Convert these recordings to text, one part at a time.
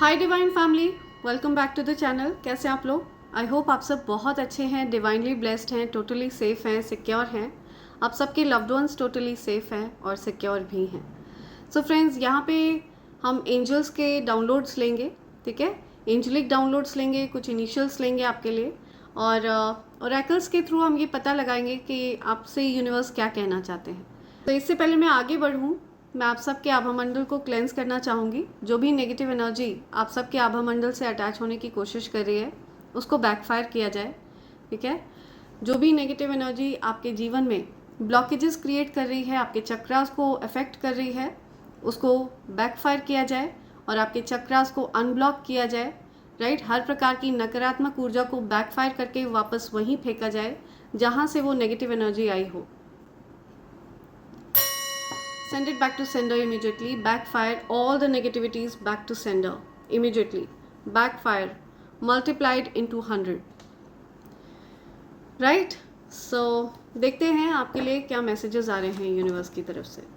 Hi divine family, welcome back to the channel. कैसे आप लोग? आई होप आप सब बहुत अच्छे हैं, डिवाइनली ब्लेस्ड हैं, टोटली सेफ हैं, सिक्योर हैं। आप सबके लव्ड वंस टोटली सेफ हैं और सिक्योर भी हैं। सो फ्रेंड्स, यहाँ पे हम एंजल्स के डाउनलोड्स लेंगे, ठीक है। एंजलिक डाउनलोड्स लेंगे, कुछ इनिशियल्स लेंगे आपके लिए, और ओरेकल्स के थ्रू हम ये पता लगाएंगे कि आपसे यूनिवर्स क्या कहना चाहते हैं। तो इससे पहले मैं आगे बढ़ूँ, मैं आप सबके आभा मंडल को क्लेंस करना चाहूँगी। जो भी नेगेटिव एनर्जी आप सबके आभा मंडल से अटैच होने की कोशिश कर रही है, उसको बैकफायर किया जाए, ठीक है। जो भी नेगेटिव एनर्जी आपके जीवन में ब्लॉकेजेस क्रिएट कर रही है, आपके चक्रास को अफेक्ट कर रही है, उसको बैकफायर किया जाए और आपके चक्रास को अनब्लॉक किया जाए, राइट। हर प्रकार की नकारात्मक ऊर्जा को बैकफायर करके वापस वहीं फेंका जाए जहाँ से वो नेगेटिव एनर्जी आई हो। Send it back to sender immediately. Backfire all the negativities back to sender immediately. Backfire multiplied into 100. Right? So देखते हैं आपके लिए क्या मैसेजेस आ रहे हैं यूनिवर्स की तरफ से।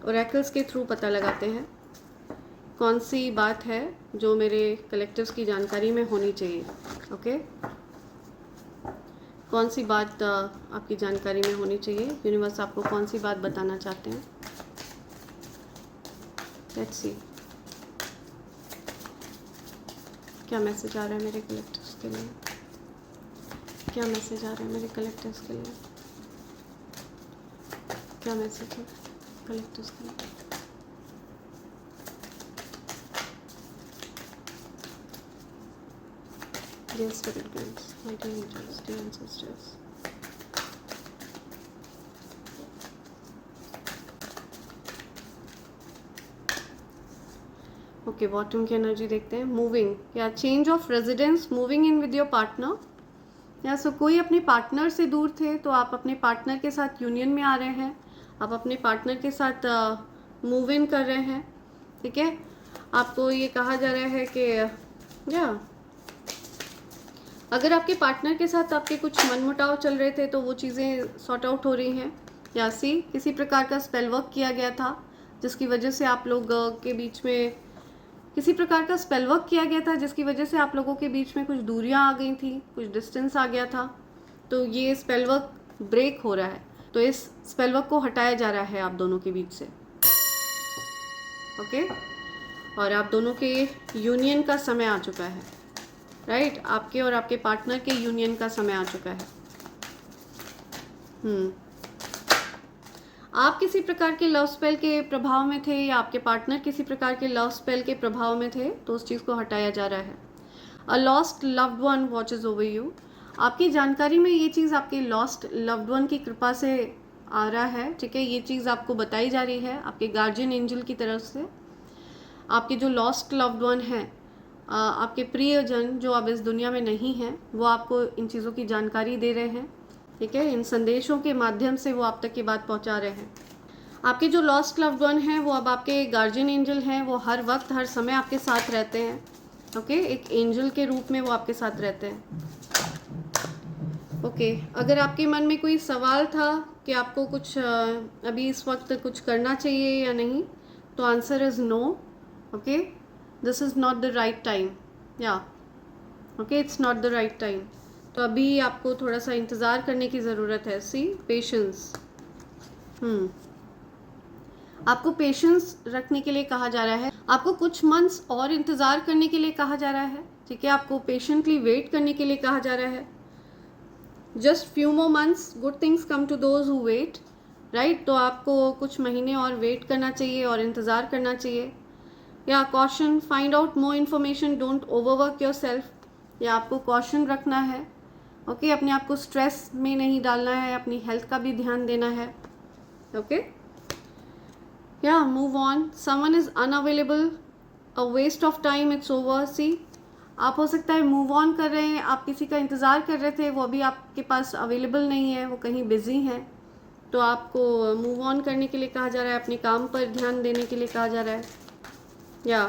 ओरेकल्स के थ्रू पता लगाते हैं कौन सी बात है जो मेरे कलेक्टिव्स की जानकारी में होनी चाहिए। ओके, कौन सी बात आपकी जानकारी में होनी चाहिए, यूनिवर्स आपको कौन सी बात बताना चाहते हैं। लेट्स सी क्या मैसेज आ रहा है मेरे कलेक्टिव्स के लिए, क्या मैसेज आ रहा है मेरे कलेक्टिव्स के लिए, क्या मैसेज है कलेक्टिव्स के लिए। Dear spirit guides, my dear angels, dear ancestors, okay, bottom की एनर्जी देखते हैं। मूविंग या change of residence, moving in with your partner या सो कोई अपने पार्टनर से दूर थे तो आप अपने पार्टनर के साथ यूनियन में आ रहे हैं, आप अपने पार्टनर के साथ मूव इन कर रहे हैं, ठीक है। आपको ये कहा जा रहा है कि या अगर आपके पार्टनर के साथ आपके कुछ मनमुटाव चल रहे थे तो वो चीज़ें सॉर्ट आउट हो रही हैं, या सी किसी प्रकार का स्पेल वर्क किया गया था जिसकी वजह से आप लोग के बीच में किसी प्रकार का स्पेल वर्क किया गया था जिसकी वजह से आप लोगों के बीच में कुछ दूरियां आ गई थी, कुछ डिस्टेंस आ गया था। तो ये स्पेल वर्क ब्रेक हो रहा है, तो इस स्पेल वर्क को हटाया जा रहा है आप दोनों के बीच से, ओके। और आप दोनों के यूनियन का समय आ चुका है, राइट। आपके और आपके पार्टनर के यूनियन का समय आ चुका है। आप किसी प्रकार के लव स्पेल के प्रभाव में थे या आपके पार्टनर किसी प्रकार के लव स्पेल के प्रभाव में थे, तो उस चीज़ को हटाया जा रहा है। A lost loved one watches over you, आपकी जानकारी में ये चीज़ आपके लॉस्ट लव्ड वन की कृपा से आ रहा है, ठीक है। ये चीज़ आपको बताई जा रही है आपके गार्जियन एंजल की तरफ से। आपके जो लॉस्ट लव्ड वन हैं, आपके प्रियजन जो अब इस दुनिया में नहीं हैं, वो आपको इन चीज़ों की जानकारी दे रहे हैं, ठीक है। इन संदेशों के माध्यम से वो आप तक की बात पहुंचा रहे हैं। आपके जो लॉस्ट लव्ड वन हैं वो अब आपके गार्जियन एंजल हैं, वो हर वक्त हर समय आपके साथ रहते हैं, ओके। एक एंजल के रूप में वो आपके साथ रहते हैं, ओके। अगर आपके मन में कोई सवाल था कि आपको कुछ अभी इस वक्त कुछ करना चाहिए या नहीं, तो answer is no, okay. This is not the right time, या okay, it's not the right time. तो अभी आपको थोड़ा सा इंतज़ार करने की ज़रूरत है। सी पेशेंस, आपको पेशेंस रखने के लिए कहा जा रहा है। आपको कुछ मंथ्स और इंतज़ार करने के लिए कहा जा रहा है, ठीक है। आपको पेशेंटली वेट करने के लिए कहा जा रहा है। Just few more months, good things come to those who wait, right. तो आपको कुछ महीने और वेट करना चाहिए और इंतज़ार करना चाहिए। या caution, find out more information, don't overwork your self, या आपको कॉशन रखना है, ओके। अपने आप को स्ट्रेस में नहीं डालना है, अपनी हेल्थ का भी ध्यान देना है, ओके। या move on, someone is unavailable, a waste of time, it's over. See आप हो सकता है मूव ऑन कर रहे हैं, आप किसी का इंतज़ार कर रहे थे, वो अभी आपके पास अवेलेबल नहीं है, वो कहीं बिजी हैं, तो आपको मूव ऑन करने के लिए कहा जा रहा है, अपने काम पर ध्यान देने के लिए कहा जा रहा है। या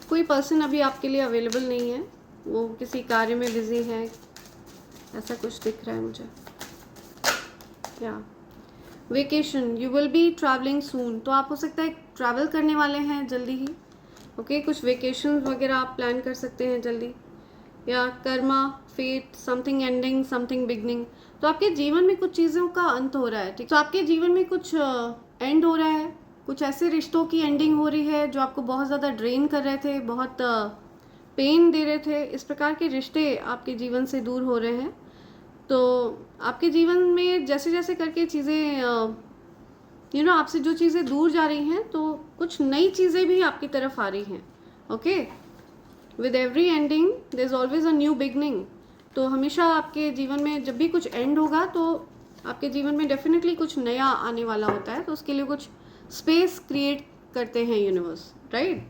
कोई पर्सन अभी आपके लिए अवेलेबल नहीं है, वो किसी कार्य में बिजी है, ऐसा कुछ दिख रहा है मुझे। या vacation, you will be travelling soon, तो आप हो सकता है ट्रैवल करने वाले हैं जल्दी ही, ओके, कुछ वेकेशन वगैरह आप प्लान कर सकते हैं जल्दी, या karma, fate, something ending, something beginning. तो आपके जीवन में कुछ चीज़ों का अंत हो रहा है, ठीक। तो आपके जीवन में कुछ एंड हो रहा है, कुछ ऐसे रिश्तों की एंडिंग हो रही है जो आपको बहुत ज़्यादा ड्रेन कर रहे थे, बहुत पेन दे रहे थे। इस प्रकार के रिश्ते आपके जीवन से दूर हो रहे हैं। तो आपके जीवन में जैसे जैसे करके चीज़ें आपसे जो चीज़ें दूर जा रही हैं, तो कुछ नई चीज़ें भी आपकी तरफ आ रही हैं। Okay, with every ending there is always a new beginning. तो हमेशा आपके जीवन में जब भी कुछ एंड होगा, तो आपके जीवन में डेफिनेटली कुछ नया आने वाला होता है। तो उसके लिए कुछ स्पेस क्रिएट करते हैं यूनिवर्स, राइट।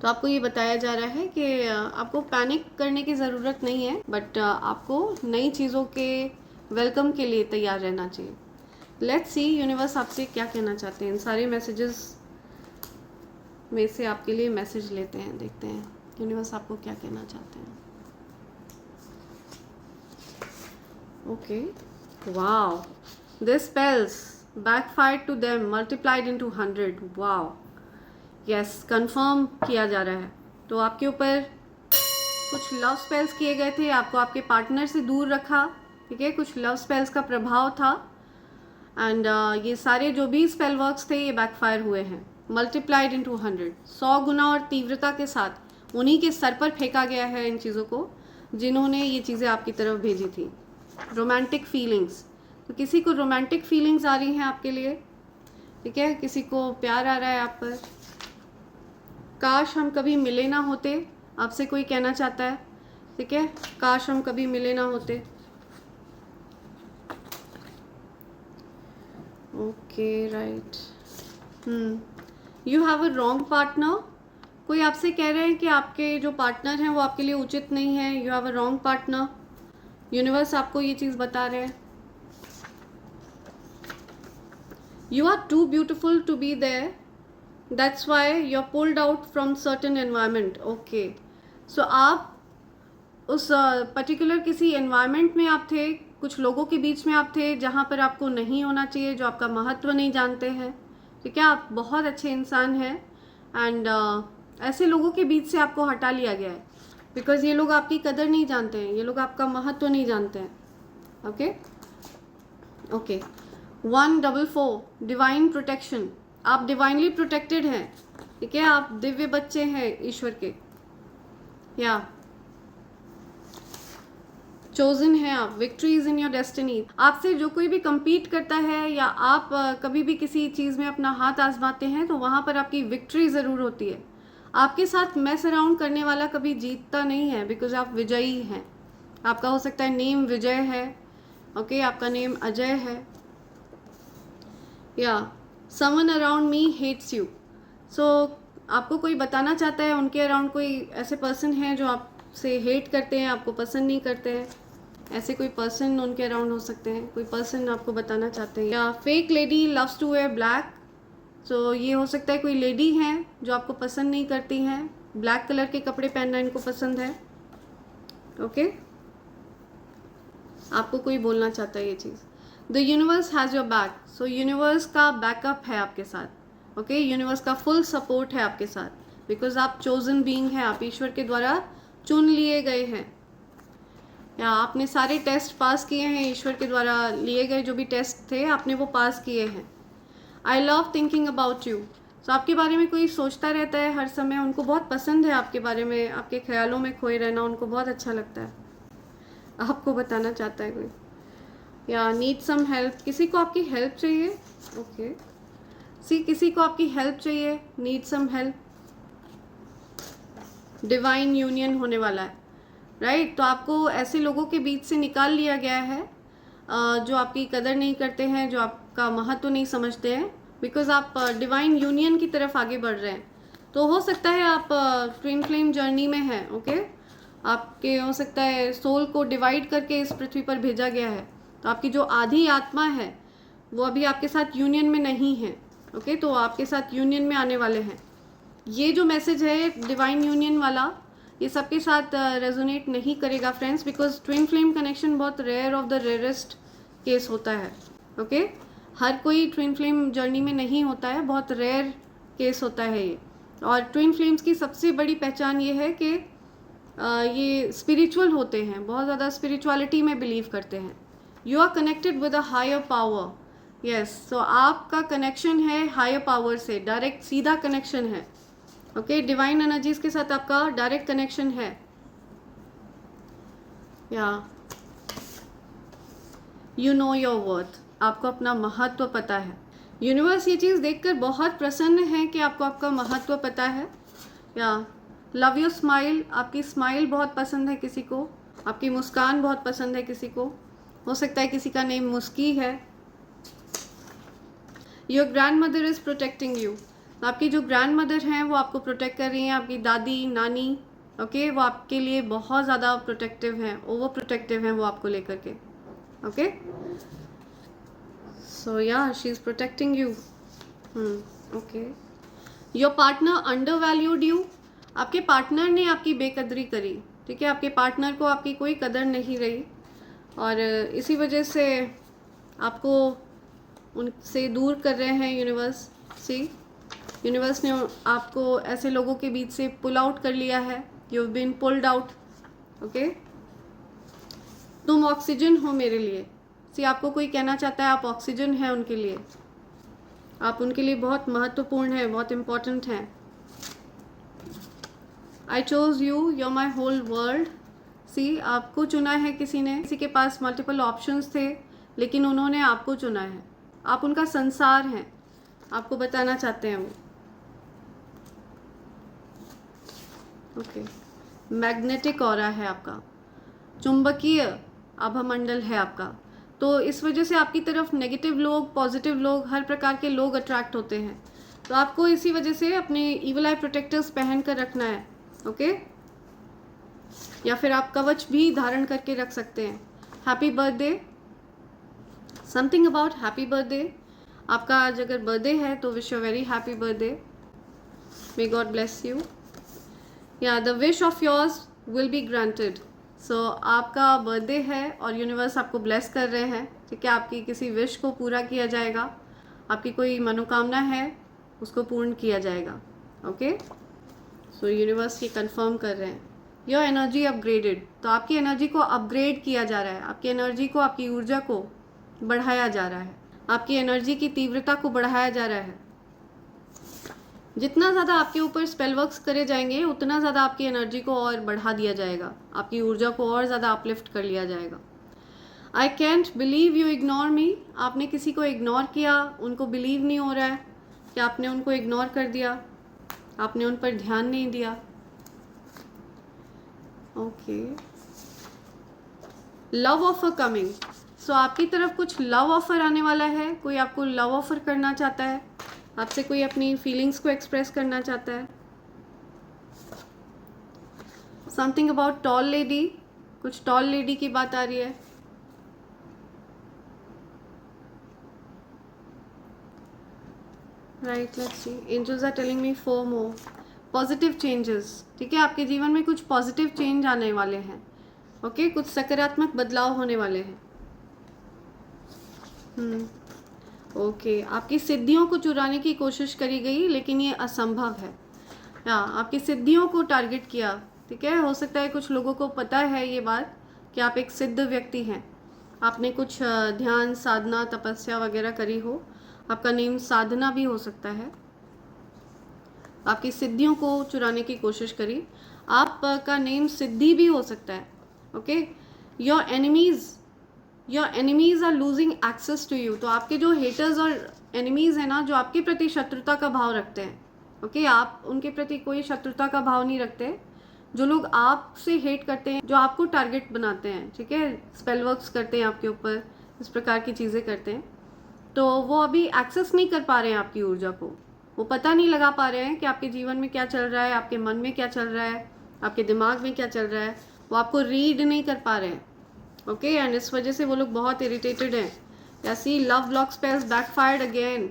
तो आपको ये बताया जा रहा है कि आपको पैनिक करने की ज़रूरत नहीं है, बट आपको नई चीज़ों के वेलकम के लिए तैयार रहना चाहिए। लेट्स सी यूनिवर्स आपसे क्या कहना चाहते हैं। इन सारे मैसेजेस में से आपके लिए मैसेज लेते हैं, देखते हैं यूनिवर्स आपको क्या कहना चाहते हैं। Okay, wow, this spells backfired to them multiplied into 100। Wow, yes, confirm किया जा रहा है। तो आपके ऊपर कुछ लव स्पेल्स किए गए थे, आपको आपके पार्टनर से दूर रखा, ठीक है, कुछ लव स्पेल्स का प्रभाव था। एंड ये सारे जो भी स्पेल वर्क्स थे ये बैकफायर हुए हैं, मल्टीप्लाइड इनटू 100, 100 गुना और तीव्रता के साथ उन्हीं के सर पर फेंका गया है इन चीज़ों को जिन्होंने ये चीज़ें आपकी तरफ भेजी थी। रोमांटिक फीलिंग्स, तो किसी को रोमांटिक फीलिंग्स आ रही हैं आपके लिए, ठीक है, किसी को प्यार आ रहा है आप पर। काश हम कभी मिले ना होते, आपसे कोई कहना चाहता है, ठीक है, काश हम कभी मिले ना होते। Okay, right. You have a wrong partner. कोई आपसे कह रहे हैं कि आपके जो पार्टनर हैं वो आपके लिए उचित नहीं है। You have a wrong partner, universe आपको ये चीज़ बता रहे हैं। You are too beautiful to be there, that's why you are pulled out from certain environment. Okay, so आप उस पर्टिकुलर किसी एनवायरनमेंट में आप थे, कुछ लोगों के बीच में आप थे जहाँ पर आपको नहीं होना चाहिए, जो आपका महत्व नहीं जानते हैं, ठीक है। आप बहुत अच्छे इंसान हैं एंड ऐसे लोगों के बीच से आपको हटा लिया गया है बिकॉज ये लोग आपकी कदर नहीं जानते हैं, ये लोग आपका महत्व नहीं जानते हैं। ओके ओके, 144 डिवाइन प्रोटेक्शन, आप डिवाइनली प्रोटेक्टेड हैं, ठीक है, आप दिव्य बच्चे हैं ईश्वर के, या चोजन है आप। Victory is in your destiny. आपसे जो कोई भी compete करता है या आप कभी भी किसी चीज़ में अपना हाथ आजमाते हैं तो वहाँ पर आपकी विक्ट्री ज़रूर होती है। आपके साथ मैस अराउंड करने वाला कभी जीतता नहीं है बिकॉज आप विजयी हैं। आपका हो सकता है नेम विजय है, ओके, आपका नेम अजय है, या someone around me hates you. So आपको कोई बताना चाहता है उनके अराउंड कोई ऐसे पर्सन हैं जो आपसे हेट करते हैं, आपको पसंद नहीं करते हैं। ऐसे कोई पर्सन उनके अराउंड हो सकते हैं, कोई पर्सन आपको बताना चाहते हैं। या fake lady loves to wear black, so ये हो सकता है कोई लेडी हैं जो आपको पसंद नहीं करती हैं, ब्लैक कलर के कपड़े पहनना इनको पसंद है। ओके, आपको कोई बोलना चाहता है ये चीज़। The universe has your back, so universe का बैकअप है आपके साथ। ओके, यूनिवर्स का फुल सपोर्ट है आपके साथ बिकॉज आप चोजन बीइंग हैं, आप ईश्वर के द्वारा चुन लिए गए हैं, या आपने सारे टेस्ट पास किए हैं, ईश्वर के द्वारा लिए गए जो भी टेस्ट थे आपने वो पास किए हैं। I love thinking about you, तो आपके बारे में कोई सोचता रहता है हर समय, उनको बहुत पसंद है आपके बारे में, आपके ख्यालों में खोए रहना उनको बहुत अच्छा लगता है। आपको बताना चाहता है कोई, या नीड सम हेल्प, किसी को आपकी हेल्प चाहिए। ओके, किसी को आपकी हेल्प चाहिए, need some help. Divine union होने वाला है, राइट। तो आपको ऐसे लोगों के बीच से निकाल लिया गया है जो आपकी कदर नहीं करते हैं, जो आपका महत्व नहीं समझते हैं, बिकॉज आप डिवाइन यूनियन की तरफ आगे बढ़ रहे हैं। तो हो सकता है आप ट्विन फ्लेम जर्नी में हैं, ओके, आपके हो सकता है सोल को डिवाइड करके इस पृथ्वी पर भेजा गया है, तो आपकी जो आधी आत्मा है वो अभी आपके साथ यूनियन में नहीं है, ओके, तो आपके साथ यूनियन में आने वाले हैं। ये जो मैसेज है डिवाइन यूनियन वाला, ये सबके साथ रेजोनेट नहीं करेगा friends, because twin flame connection बहुत rare of the rarest case होता है। ओके, हर कोई ट्विन फ्लेम जर्नी में नहीं होता है, बहुत रेयर केस होता है ये। और ट्विन फ्लेम्स की सबसे बड़ी पहचान ये है कि ये स्पिरिचुअल होते हैं, बहुत ज़्यादा स्पिरिचुअलिटी में बिलीव करते हैं। You are connected with a higher power. Yes, so आपका कनेक्शन है हायर पावर से, डायरेक्ट सीधा कनेक्शन है। ओके, डिवाइन एनर्जीज के साथ आपका डायरेक्ट कनेक्शन है। या यू नो योर वर्थ, आपको अपना महत्व पता है। यूनिवर्स ये चीज़ देखकर बहुत प्रसन्न है कि आपको आपका महत्व पता है। या लव योर स्माइल, आपकी स्माइल बहुत पसंद है किसी को, आपकी मुस्कान बहुत पसंद है किसी को, हो सकता है किसी का नेम मुस्की है। Your grand mother is protecting you, आपकी जो ग्रैंड मदर हैं वो आपको प्रोटेक्ट कर रही हैं, आपकी दादी नानी। ओके, वो आपके लिए बहुत ज़्यादा प्रोटेक्टिव हैं, ओवर प्रोटेक्टिव हैं वो आपको लेकर के। ओके, सो या she is protecting you. Okay, your partner under valued you, आपके पार्टनर ने आपकी बेकदरी करी। ठीक है, आपके पार्टनर को आपकी कोई कदर नहीं रही और इसी वजह से आपको उनसे दूर कर रहे हैं यूनिवर्स। सी, यूनिवर्स ने आपको ऐसे लोगों के बीच से पुल आउट कर लिया है। You have been pulled out. Okay, तुम ऑक्सीजन हो मेरे लिए। सी, आपको कोई कहना चाहता है आप ऑक्सीजन हैं उनके लिए, आप उनके लिए बहुत महत्वपूर्ण हैं, बहुत इम्पोर्टेंट हैं। I chose you, you are my whole world. See, आपको चुना है किसी ने, किसी के पास मल्टीपल ऑप्शंस थे लेकिन उन्होंने आपको चुना है। आप उनका संसार हैं, आपको बताना चाहते हैं वो। ओके, मैग्नेटिक ऑरा है आपका, चुंबकीय आभामंडल है आपका। तो इस वजह से आपकी तरफ नेगेटिव लोग, पॉजिटिव लोग, हर प्रकार के लोग अट्रैक्ट होते हैं। तो आपको इसी वजह से अपने इविल आई प्रोटेक्टर्स पहन कर रखना है। ओके, या फिर आप कवच भी धारण करके रख सकते हैं। Happy birthday, something about happy birthday. आपका आज अगर बर्थडे है तो wish you very happy birthday, may God bless you. या the wish of yours will be granted. So आपका बर्थडे है और यूनिवर्स आपको ब्लेस कर रहे हैं। ठीक है, आपकी किसी विश को पूरा किया जाएगा, आपकी कोई मनोकामना है उसको पूर्ण किया जाएगा। ओके, सो यूनिवर्स ये कंफर्म कर रहे हैं। योर एनर्जी अपग्रेडेड, तो आपकी एनर्जी को अपग्रेड किया जा रहा है, आपकी एनर्जी को, आपकी ऊर्जा को बढ़ाया जा रहा है, आपकी एनर्जी की तीव्रता को बढ़ाया जा रहा है। जितना ज़्यादा आपके ऊपर स्पेल वर्क्स करे जाएंगे उतना ज़्यादा आपकी एनर्जी को और बढ़ा दिया जाएगा, आपकी ऊर्जा को और ज़्यादा अपलिफ्ट कर लिया जाएगा। I can't believe you ignore me, आपने किसी को इग्नोर किया, उनको बिलीव नहीं हो रहा है कि आपने उनको इग्नोर कर दिया, आपने उन पर ध्यान नहीं दिया। ओके, लव ऑफर कमिंग, सो आपकी तरफ कुछ लव ऑफर आने वाला है। कोई आपको लव ऑफर करना चाहता है, आपसे कोई अपनी फीलिंग्स को एक्सप्रेस करना चाहता है। समथिंग अबाउट टॉल लेडी, कुछ टॉल लेडी की बात आ रही है। Right, let's see, angels are telling me 4 more positive changes. ठीक है, आपके जीवन में कुछ पॉजिटिव चेंज आने वाले हैं। ओके, कुछ सकारात्मक बदलाव होने वाले हैं। ओके, आपकी सिद्धियों को चुराने की कोशिश करी गई लेकिन ये असंभव है। या आपकी सिद्धियों को टारगेट किया। ठीक है, हो सकता है कुछ लोगों को पता है ये बात कि आप एक सिद्ध व्यक्ति हैं, आपने कुछ ध्यान, साधना, तपस्या वगैरह करी हो, आपका नेम साधना भी हो सकता है। आपकी सिद्धियों को चुराने की कोशिश करी, आपका नेम सिद्धि भी हो सकता है। Okay, your enemies are losing access to you, तो आपके जो हेटर्स और एनिमीज़ हैं ना, जो आपके प्रति शत्रुता का भाव रखते हैं। ओके, आप उनके प्रति कोई शत्रुता का भाव नहीं रखते। जो लोग आपसे हेट करते हैं, जो आपको टारगेट बनाते हैं, ठीक है, स्पेल वर्क्स करते हैं आपके ऊपर, इस प्रकार की चीज़ें करते हैं, तो वो अभी एक्सेस नहीं कर पा रहे हैं आपकी ऊर्जा को। वो पता नहीं लगा पा रहे हैं कि आपके जीवन में क्या चल रहा है, आपके मन में क्या चल रहा है, आपके दिमाग में क्या चल रहा है, वो आपको रीड नहीं कर पा रहे हैं। ओके, एंड इस वजह से वो लोग बहुत इरिटेटेड हैं। या see, love block spells backfired again.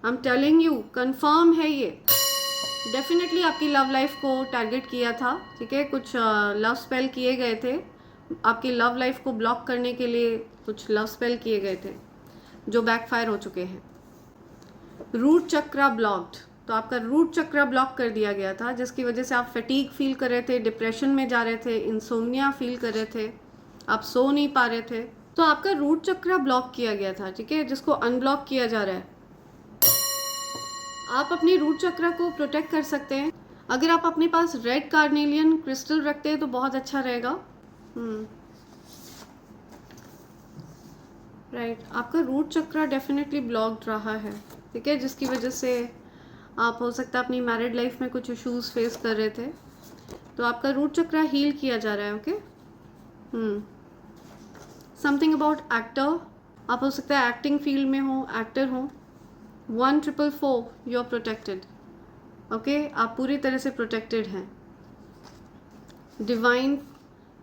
I am telling you, confirm है ये, डेफिनेटली आपकी लव लाइफ को टारगेट किया था। ठीक है, कुछ लव स्पेल किए गए थे, आपकी लव लाइफ को ब्लॉक करने के लिए कुछ लव स्पेल किए गए थे जो बैकफायर हो चुके हैं। रूट चक्रा ब्लॉक्ड, तो आपका रूट चक्र ब्लॉक कर दिया गया था, जिसकी वजह से आप फटीग फील कर रहे थे, डिप्रेशन में जा रहे थे, इंसोम्निया फील कर रहे थे, आप सो नहीं पा रहे थे। तो आपका रूट चक्र ब्लॉक किया गया था, ठीक है, जिसको अनब्लॉक किया जा रहा है। आप अपने रूट चक्र को प्रोटेक्ट कर सकते हैं। अगर आप अपने पास रेड कार्नेलियन क्रिस्टल रखते हैं तो बहुत अच्छा रहेगा। राइट, आपका रूट चक्र डेफिनेटली ब्लॉक्ड रहा है, ठीक है, जिसकी वजह से आप हो सकता है अपनी मैरिड लाइफ में कुछ इश्यूज फेस कर रहे थे। तो आपका रूट चक्र हील किया जा रहा है। ओके, समथिंग अबाउट एक्टर, आप हो सकता है एक्टिंग फील्ड में हो, एक्टर हो। 1444 यू आर प्रोटेक्टेड। ओके, आप पूरी तरह से प्रोटेक्टेड हैं, डिवाइन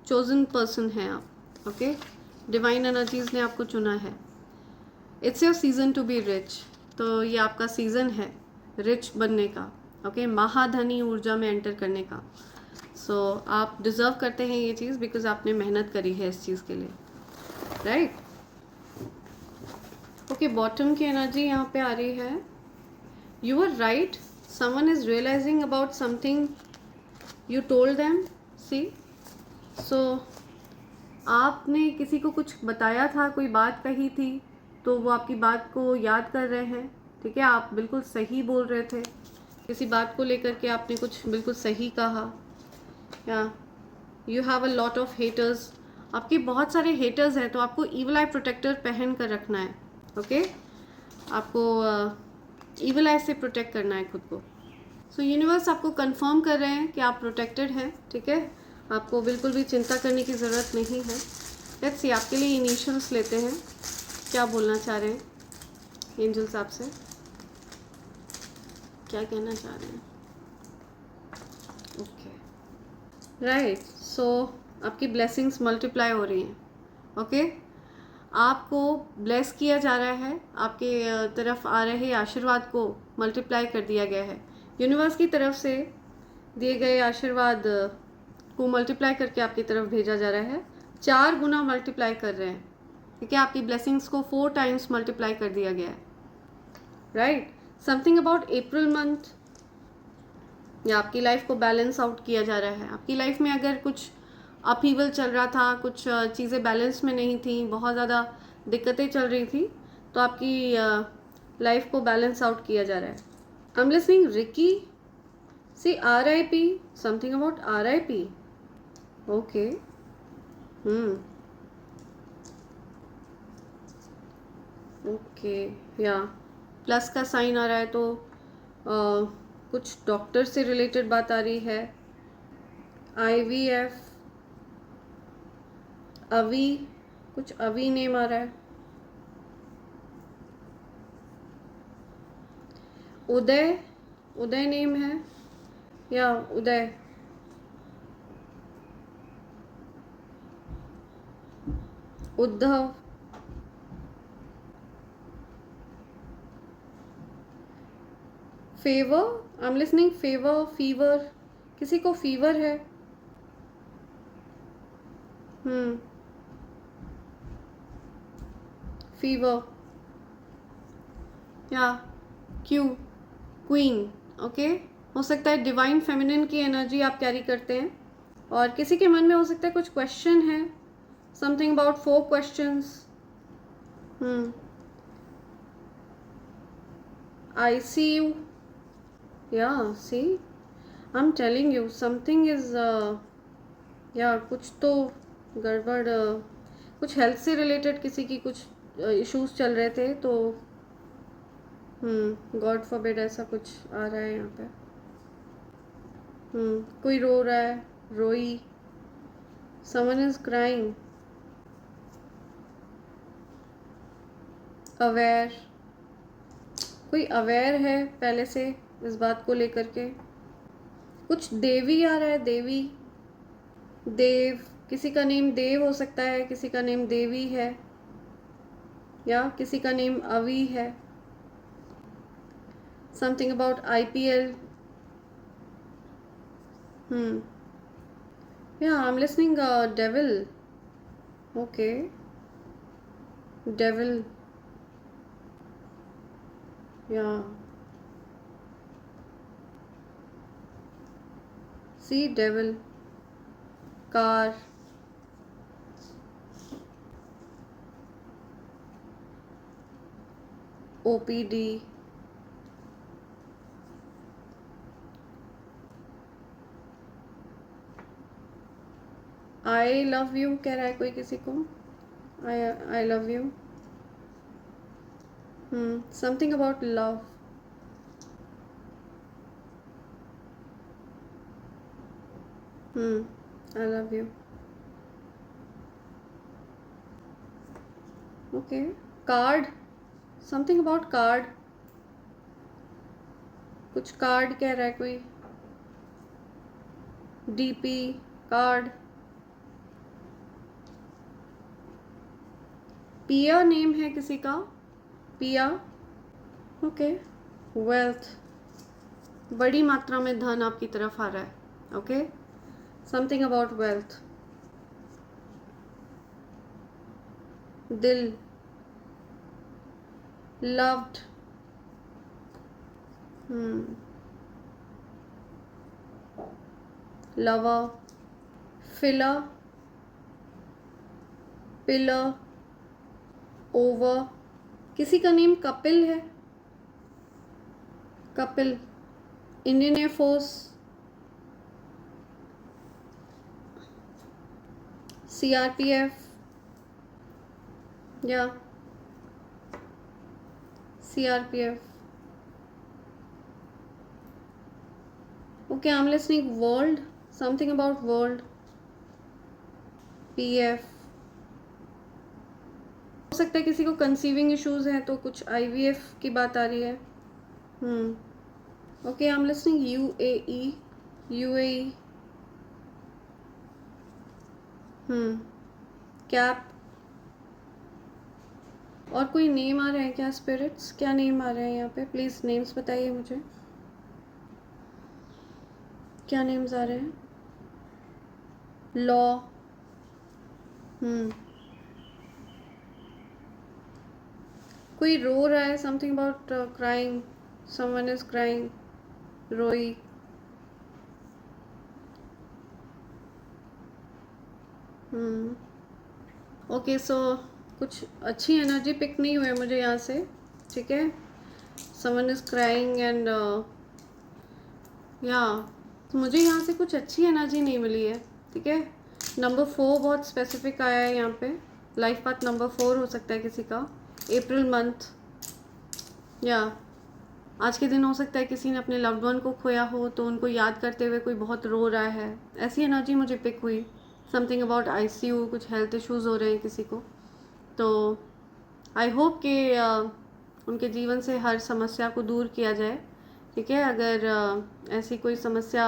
चोजन पर्सन हैं आप। ओके, डिवाइन एनर्जीज ने आपको चुना है। It's your season to be rich, तो ये आपका सीजन है रिच बनने का। ओके, महाधनी ऊर्जा में एंटर करने का। सो आप डिजर्व करते हैं ये चीज़, बिकॉज आपने मेहनत करी है इस चीज़ के लिए, राइट। ओके, बॉटम की एनर्जी यहाँ पे आ रही है। You are right, someone is realising about something you told them. See, so आपने किसी को कुछ बताया था, कोई बात कही थी, तो वो आपकी बात को याद कर रहे हैं, ठीक है। आप बिल्कुल सही बोल रहे थे, किसी बात को लेकर के आपने कुछ बिल्कुल सही कहा। या you have a lot of haters, आपके बहुत सारे हेटर्स हैं, तो आपको ईवल आई प्रोटेक्टर पहन कर रखना है। ओके, आपको ईवल आई से प्रोटेक्ट करना है खुद को। सो यूनिवर्स आपको कंफर्म कर रहे हैं कि आप प्रोटेक्टेड हैं, ठीक है, आपको बिल्कुल भी चिंता करने की ज़रूरत नहीं है। लेट्स सी, आपके लिए इनिशियल्स लेते हैं, क्या बोलना चाह रहे हैं एंजल्स आपसे, क्या कहना चाह रहे हैं। ओके, राइट, सो आपकी ब्लेसिंग्स मल्टीप्लाई हो रही हैं। ओके, आपको ब्लेस किया जा रहा है, आपके तरफ आ रहे आशीर्वाद को मल्टीप्लाई कर दिया गया है। यूनिवर्स की तरफ से दिए गए आशीर्वाद को मल्टीप्लाई करके आपकी तरफ भेजा जा रहा है, 4 गुना मल्टीप्लाई कर रहे हैं, ठीक है। आपकी ब्लेसिंग्स को 4 टाइम्स मल्टीप्लाई कर दिया गया है, right. Something about April month, या आपकी लाइफ को बैलेंस आउट किया जा रहा है। आपकी लाइफ में अगर कुछ अपहीवल चल रहा था, कुछ चीज़ें बैलेंस में नहीं थी, बहुत ज़्यादा दिक्कतें चल रही थी, तो आपकी लाइफ को बैलेंस आउट किया जा रहा है। I am listening Ricky, see RIP, something about RIP। Okay, okay, या प्लस का साइन आ रहा है, तो कुछ डॉक्टर से रिलेटेड बात आ रही है। IVF, अवी, कुछ अवी नेम आ रहा है। उदय, उदय नेम है, या Uday, Uddhav, favour, I am listening favour, fever, किसी को फीवर है। फीवर, या क्यू, क्वीन। ओके, हो सकता है डिवाइन फेमिनिन की एनर्जी आप कैरी करते हैं, और किसी के मन में हो सकता है कुछ क्वेश्चन है, something about 4 questions. I see you, yeah, see, I'm telling you something is या कुछ तो गड़बड़, कुछ हेल्थ से रिलेटेड किसी की कुछ इश्यूज चल रहे थे, तो गॉड फॉरबिड ऐसा कुछ आ रहा है यहाँ पे। कोई रो रहा है, रोई, समवन इज क्राइंग, अवेयर, कोई अवेयर है पहले से इस बात को लेकर के। कुछ देवी आ रहा है, देवी, देव, किसी का नेम देव हो सकता है, किसी का नेम देवी है, या किसी का नेम अवी है। समथिंग अबाउट IPL, या I am listening devil. Okay, devil, या see devil, car, OPD, I love you कह रहा है कोई किसी को, I love you, something about love, I love you, okay, card, something about card, कुछ कार्ड कह रहा है कोई, डीपी, कार्ड, पिया नेम है किसी का, पिया, ओके, वेल्थ, बड़ी मात्रा में धन आपकी तरफ आ रहा है, ओके, समथिंग अबाउट वेल्थ, दिल, loved, lover, filler, pillar, over, किसी का नेम कपिल है, कपिल, इंडियन एयरफोर्स, सीआरपीएफ या CRPF, okay, I am listening world, something about world, PF, हो सकता है किसी को कंसीविंग इश्यूज हैं तो कुछ आईवीएफ की बात आ रही है, okay, I am listening UAE, UAE, cap, और कोई नेम आ रहे हैं क्या स्पिरिट्स, क्या नेम आ रहे हैं यहाँ पे, प्लीज़ नेम्स बताइए मुझे, क्या नेम्स आ रहे हैं, लॉ, कोई रो रहा है, something about crying, someone is crying, रोई, ओके, सो कुछ अच्छी एनर्जी पिक नहीं हुई मुझे यहाँ से, ठीक है, समवन इज क्राइंग एंड या मुझे यहाँ से कुछ अच्छी एनर्जी नहीं मिली है, ठीक है, नंबर 4 बहुत स्पेसिफिक आया है यहाँ पे, लाइफ पाथ नंबर 4 हो सकता है किसी का, अप्रैल मंथ, या आज के दिन हो सकता है किसी ने अपने लव्ड वन को खोया हो तो उनको याद करते हुए कोई बहुत रो रहा है, ऐसी एनर्जी मुझे पिक हुई, समथिंग अबाउट आईसीयू, कुछ हेल्थ इश्यूज़ हो रहे हैं किसी को, तो आई होप कि उनके जीवन से हर समस्या को दूर किया जाए, ठीक है, अगर ऐसी कोई समस्या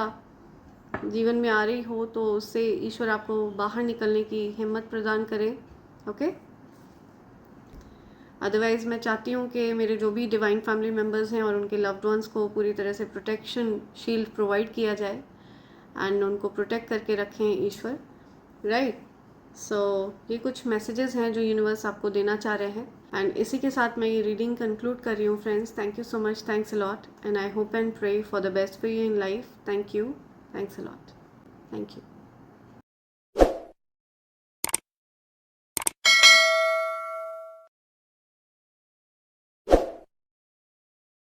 जीवन में आ रही हो तो उससे ईश्वर आपको बाहर निकलने की हिम्मत प्रदान करे, ओके, अदरवाइज़ मैं चाहती हूँ कि मेरे जो भी डिवाइन फैमिली मेम्बर्स हैं और उनके लव्ड वंस को पूरी तरह से प्रोटेक्शन शील्ड प्रोवाइड किया जाए एंड उनको प्रोटेक्ट करके रखें ईश्वर, राइट, सो ये कुछ मैसेजेस हैं जो यूनिवर्स आपको देना चाह रहे हैं, एंड इसी के साथ मैं ये रीडिंग कंक्लूड कर रही हूँ friends, thank you so much, thanks a lot, and I hope and pray for the best for you in life, thank you, thanks a lot, thank you.